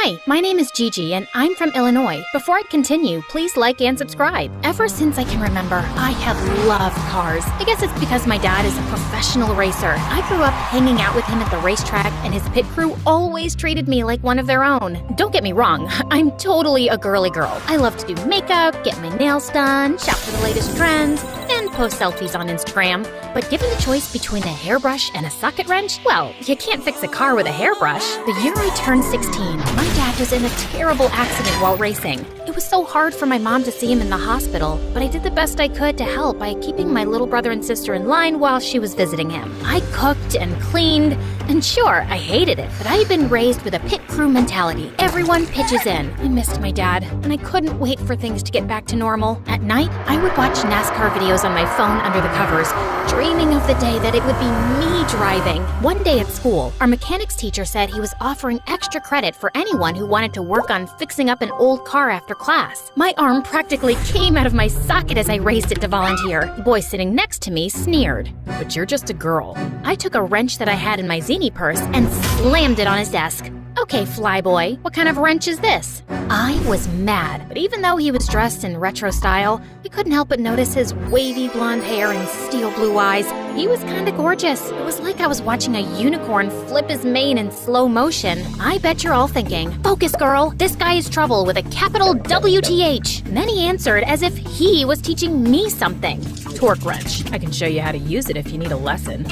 Hi, my name is Gigi and I'm from Illinois. Before I continue, please like and subscribe. Ever since I can remember, I have loved cars. I guess it's because my dad is a professional racer. I grew up hanging out with him at the racetrack and his pit crew always treated me like one of their own. Don't get me wrong, I'm totally a girly girl. I love to do makeup, get my nails done, shop for the latest trends, and post selfies on Instagram. But given the choice between a hairbrush and a socket wrench, well, you can't fix a car with a hairbrush. The year I turned 16, my dad was in a terrible accident while racing. It was so hard for my mom to see him in the hospital, but I did the best I could to help by keeping my little brother and sister in line while she was visiting him. I cooked and cleaned, and sure, I hated it, but I had been raised with a pit crew mentality. Everyone pitches in. I missed my dad, and I couldn't wait for things to get back to normal. At night, I would watch NASCAR videos on my phone under the covers, dreaming of the day that it would be me driving. One day at school, our mechanics teacher said he was offering extra credit for anyone who wanted to work on fixing up an old car after class. My arm practically came out of my socket as I raised it to volunteer. The boy sitting next to me sneered. "But you're just a girl." I took a wrench that I had in my zini purse and slammed it on his desk. "Okay, flyboy, what kind of wrench is this?" I was mad, but even though he was dressed in retro style, I couldn't help but notice his wavy blonde hair and steel blue eyes. He was kinda gorgeous. It was like I was watching a unicorn flip his mane in slow motion. I bet you're all thinking, "Focus, girl, this guy is trouble with a capital WTH." And then he answered as if he was teaching me something. "Torque wrench. I can show you how to use it if you need a lesson."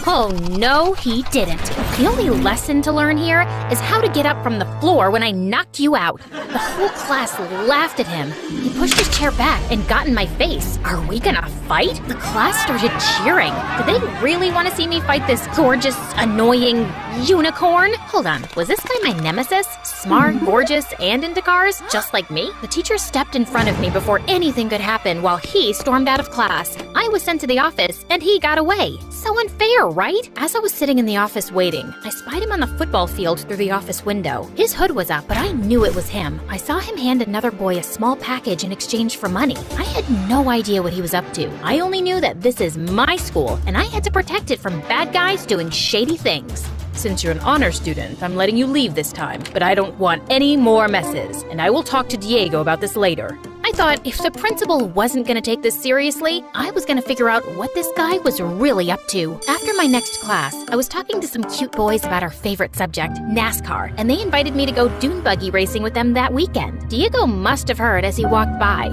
Oh no, he didn't. The only lesson to learn here is how to get up from the floor when I knock you out. The whole class laughed at him. He pushed his chair back and got in my face. Are we gonna fight? The class started cheering. Did they really want to see me fight this gorgeous, annoying unicorn? Hold on, was this guy my nemesis? Smart, gorgeous, and into cars, just like me? The teacher stepped in front of me before anything could happen while he stormed out of class. I was sent to the office, and he got away. So unfair, right? As I was sitting in the office waiting, I spied him on the football field through the office window. His hood was up, but I knew it was him. I saw him hand another boy a small package in exchange for money. I had no idea what he was up to. I only knew that this is my school, and I had to protect it from bad guys doing shady things. "Since you're an honor student, I'm letting you leave this time, but I don't want any more messes, and I will talk to Diego about this later." I thought if the principal wasn't going to take this seriously, I was going to figure out what this guy was really up to. After my next class, I was talking to some cute boys about our favorite subject, NASCAR, and they invited me to go dune buggy racing with them that weekend. Diego must have heard as he walked by.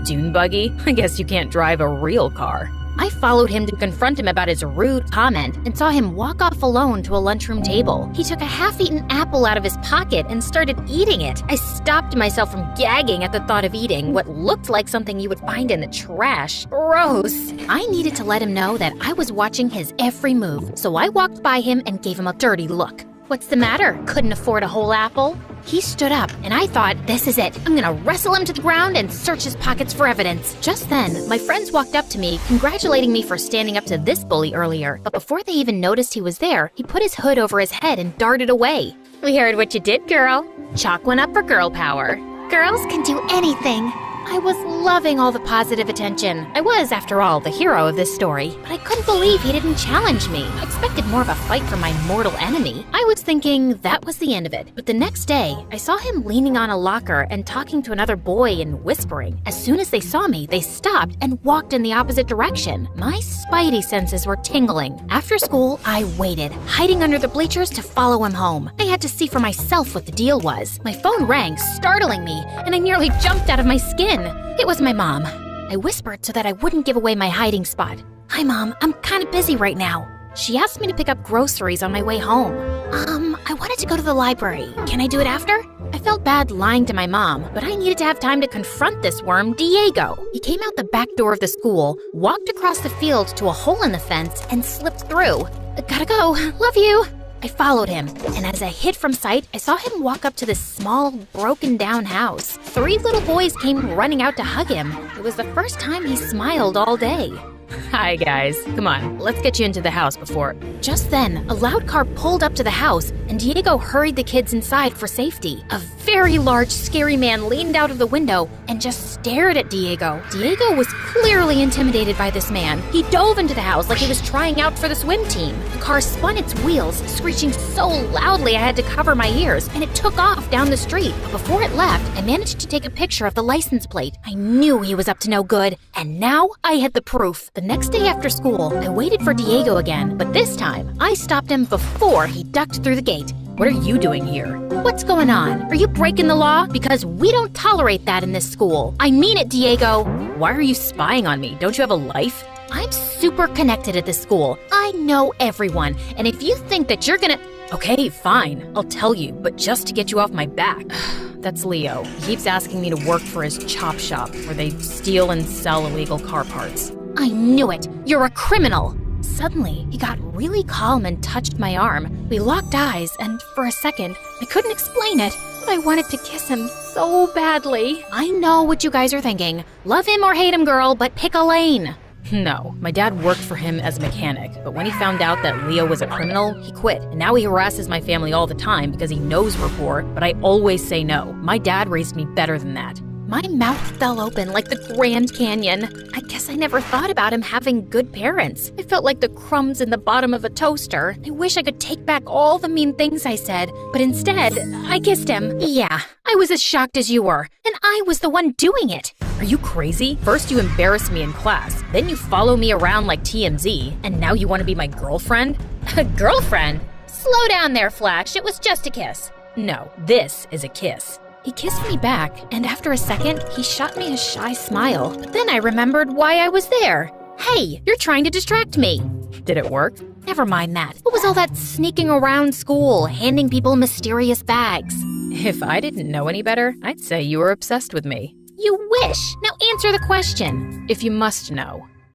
"Dune buggy? I guess you can't drive a real car." I followed him to confront him about his rude comment and saw him walk off alone to a lunchroom table. He took a half-eaten apple out of his pocket and started eating it. I stopped myself from gagging at the thought of eating what looked like something you would find in the trash. Gross. I needed to let him know that I was watching his every move, so I walked by him and gave him a dirty look. "What's the matter? Couldn't afford a whole apple?" He stood up, and I thought, this is it. I'm gonna wrestle him to the ground and search his pockets for evidence. Just then, my friends walked up to me, congratulating me for standing up to this bully earlier. But before they even noticed he was there, he put his hood over his head and darted away. "We heard what you did, girl." Chalk went up for girl power. Girls can do anything. I was loving all the positive attention. I was, after all, the hero of this story. But I couldn't believe he didn't challenge me. I expected more of a fight from my mortal enemy. I was thinking that was the end of it. But the next day, I saw him leaning on a locker and talking to another boy and whispering. As soon as they saw me, they stopped and walked in the opposite direction. My spidey senses were tingling. After school, I waited, hiding under the bleachers to follow him home. I had to see for myself what the deal was. My phone rang, startling me, and I nearly jumped out of my skin. It was my mom. I whispered so that I wouldn't give away my hiding spot. "Hi, Mom. I'm kind of busy right now." She asked me to pick up groceries on my way home. I wanted to go to the library. Can I do it after? I felt bad lying to my mom, but I needed to have time to confront this worm, Diego. He came out the back door of the school, walked across the field to a hole in the fence, and slipped through. "Gotta go. Love you." I followed him, and as I hid from sight, I saw him walk up to this small, broken-down house. 3 little boys came running out to hug him. It was the first time he smiled all day. Hi, guys. Come on, let's get you into the house before. Just then, a loud car pulled up to the house, and Diego hurried the kids inside for safety. A very large, scary man leaned out of the window and just stared at Diego. Diego was clearly intimidated by this man. He dove into the house like he was trying out for the swim team. The car spun its wheels, screeching so loudly I had to cover my ears, and it took off down the street. But before it left, I managed to take a picture of the license plate. I knew he was up to no good, and now I had the proof. The next day after school, I waited for Diego again, but this time, I stopped him before he ducked through the gate. What are you doing here? What's going on? Are you breaking the law? Because we don't tolerate that in this school. I mean it, Diego. Why are you spying on me? Don't you have a life? I'm super connected at this school. I know everyone, and if you think that you're gonna... Okay, fine. I'll tell you, but just to get you off my back. That's Leo. He keeps asking me to work for his chop shop, where they steal and sell illegal car parts. I knew it. You're a criminal. Suddenly, he got really calm and touched my arm. We locked eyes, and for a second, I couldn't explain it, but I wanted to kiss him so badly. I know what you guys are thinking. Love him or hate him, girl, but pick a lane. No, my dad worked for him as a mechanic, but when he found out that Leo was a criminal, he quit. And now he harasses my family all the time because he knows we're poor, but I always say no. My dad raised me better than that. My mouth fell open like the Grand Canyon. I guess I never thought about him having good parents. I felt like the crumbs in the bottom of a toaster. I wish I could take back all the mean things I said, but instead, I kissed him. Yeah, I was as shocked as you were, and I was the one doing it. Are you crazy? First you embarrass me in class, then you follow me around like TMZ, and now you want to be my girlfriend? A girlfriend? Slow down there, Flash. It was just a kiss. No, this is a kiss. He kissed me back, and after a second, he shot me a shy smile. But then I remembered why I was there. Hey, you're trying to distract me. Did it work? Never mind that. What was all that sneaking around school, handing people mysterious bags? If I didn't know any better, I'd say you were obsessed with me. You wish. Now answer the question. If you must know,